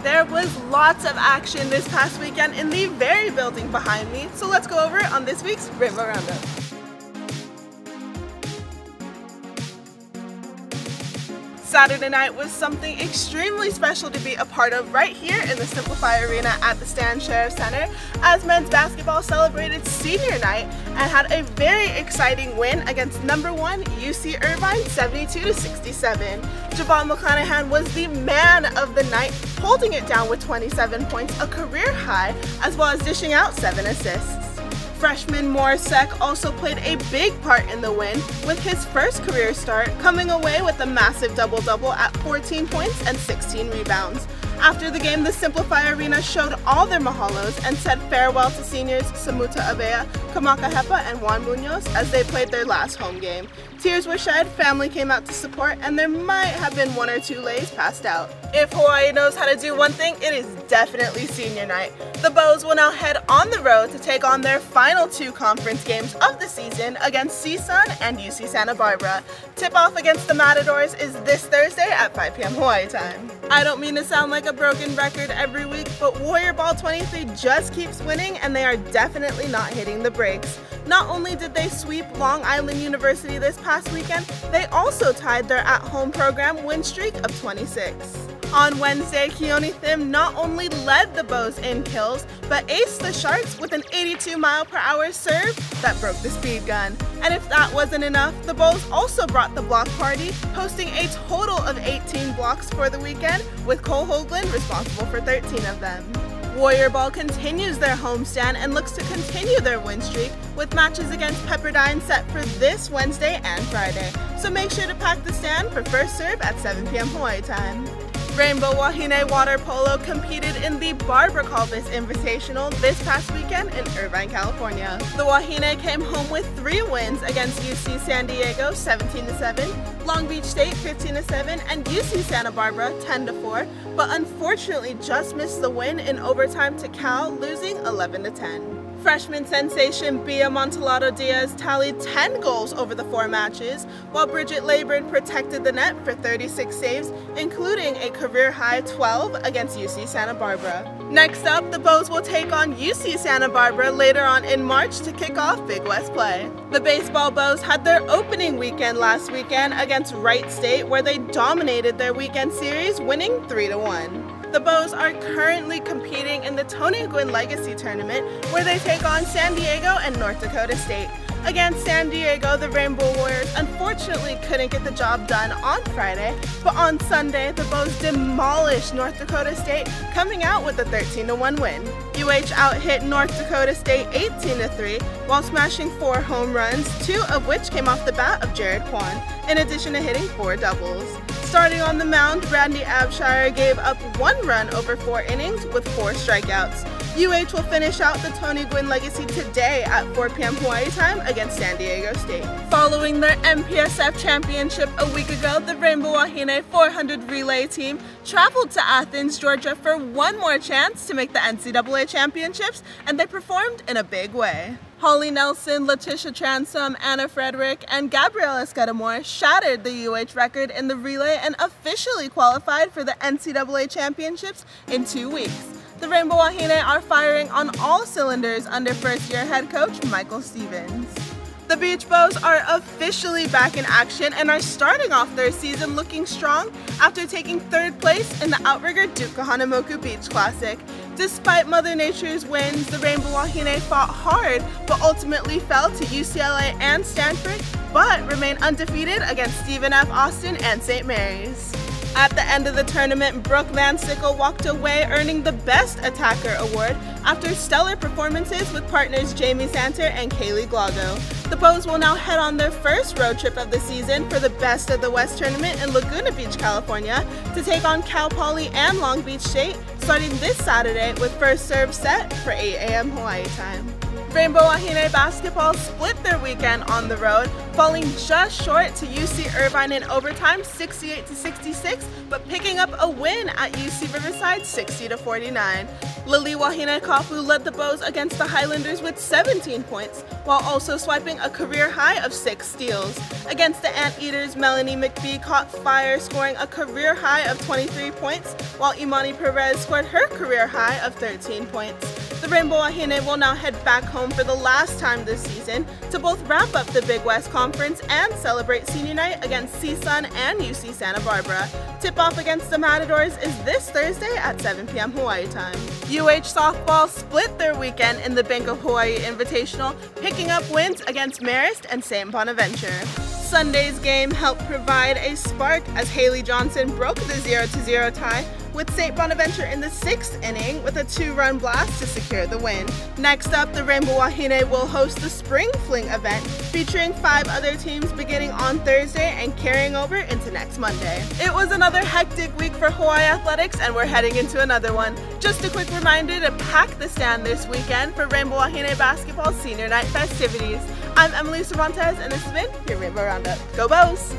There was lots of action this past weekend in the very building behind me, so let's go over it on this week's Rainbow Roundup. Saturday night was something extremely special to be a part of right here in the Simplify Arena at the Stan Sheriff Center, as men's basketball celebrated senior night and had a very exciting win against #1 UC Irvine 72-67. Javon McClanahan was the man of the night, holding it down with 27 points, a career high, as well as dishing out 7 assists. Freshman Morsek also played a big part in the win, with his first career start coming away with a massive double-double at 14 points and 16 rebounds. After the game, the Simplify Arena showed all their mahalos and said farewell to seniors Samuta Abea, Kamaka Hepa, and Juan Munoz as they played their last home game. Tears were shed, family came out to support, and there might have been 1 or 2 lays passed out. If Hawaii knows how to do one thing, it is definitely senior night. The Bows will now head on the road to take on their final 2 conference games of the season against CSUN and UC Santa Barbara. Tip-off against the Matadors is this Thursday at 5 p.m. Hawaii time. I don't mean to sound like a broken record every week, but Warrior Ball 23 just keeps winning, and they are definitely not hitting the brakes. Not only did they sweep Long Island University this past weekend, they also tied their at-home program win streak of 26. On Wednesday, Keone Thim not only led the Bows in kills, but aced the Sharks with an 82-mile-per-hour serve that broke the speed gun. And if that wasn't enough, the Bows also brought the block party, posting a total of 18 blocks for the weekend, with Cole Hoagland responsible for 13 of them. Warrior Ball continues their homestand and looks to continue their win streak, with matches against Pepperdine set for this Wednesday and Friday. So make sure to pack the stand for first serve at 7 p.m. Hawaii time. Rainbow Wahine Water Polo competed in the Barbara Kalbus Invitational this past weekend in Irvine, California. The Wahine came home with 3 wins against UC San Diego 17-7, Long Beach State 15-7, and UC Santa Barbara 10-4, but unfortunately just missed the win in overtime to Cal, losing 11-10. Freshman sensation Bia Montalado Diaz tallied 10 goals over the 4 matches, while Bridget Laburn protected the net for 36 saves, including a career-high 12 against UC Santa Barbara. Next up, the Bows will take on UC Santa Barbara later on in March to kick off Big West play. The baseball Bows had their opening weekend last weekend against Wright State, where they dominated their weekend series, winning 3-1. The Bows are currently competing in the Tony Gwynn Legacy Tournament, where they take on San Diego and North Dakota State. Against San Diego, the Rainbow Warriors unfortunately couldn't get the job done on Friday, but on Sunday, the Bows demolished North Dakota State, coming out with a 13-1 win. UH out-hit North Dakota State 18-3, while smashing 4 home runs, 2 of which came off the bat of Jared Kwan, in addition to hitting 4 doubles. Starting on the mound, Randy Abshire gave up 1 run over 4 innings with 4 strikeouts. UH will finish out the Tony Gwynn Legacy today at 4 p.m. Hawaii time against San Diego State. Following their MPSF championship a week ago, the Rainbow Wahine 400 relay team traveled to Athens, Georgia for one more chance to make the NCAA Championships, and they performed in a big way. Holly Nelson, Letitia Transom, Anna Frederick, and Gabriella Scudamore shattered the UH record in the relay and officially qualified for the NCAA Championships in 2 weeks. The Rainbow Wahine are firing on all cylinders under first-year head coach Michael Stevens. The Beach Bows are officially back in action and are starting off their season looking strong after taking 3rd place in the outrigger Duke Kahanamoku Beach Classic. Despite Mother Nature's wins, the Rainbow Wahine fought hard but ultimately fell to UCLA and Stanford, but remain undefeated against Stephen F. Austin and St. Mary's. At the end of the tournament, Brooke Van Sickle walked away earning the Best Attacker award after stellar performances with partners Jamie Santer and Kaylee Glago. The Bows will now head on their first road trip of the season for the Best of the West tournament in Laguna Beach, California, to take on Cal Poly and Long Beach State, starting this Saturday with first serve set for 8 a.m. Hawaii time. Rainbow Wahine basketball split their weekend on the road, falling just short to UC Irvine in overtime 68-66, but picking up a win at UC Riverside 60-49. Lily Wahine led the Bows against the Highlanders with 17 points, while also swiping a career high of 6 steals. Against the Anteaters, Melanie McBee caught fire, scoring a career high of 23 points, while Imani Perez scored her career high of 13 points. The Rainbow Wahine will now head back home for the last time this season to both wrap up the Big West Conference and celebrate senior night against CSUN and UC Santa Barbara. Tip-off against the Matadors is this Thursday at 7 p.m. Hawaii time. UH softball split their weekend in the Bank of Hawaii Invitational, picking up wins against Marist and St. Bonaventure. Sunday's game helped provide a spark as Haley Johnson broke the 0-0 tie with St. Bonaventure in the 6th inning with a 2-run blast to secure the win. Next up, the Rainbow Wahine will host the Spring Fling event featuring 5 other teams beginning on Thursday and carrying over into next Monday. It was another hectic week for Hawaii athletics and we're heading into another one. Just a quick reminder to pack the stand this weekend for Rainbow Wahine basketball senior night festivities. I'm Emily Cervantes and this has been your Rainbow Roundup. Go Bows!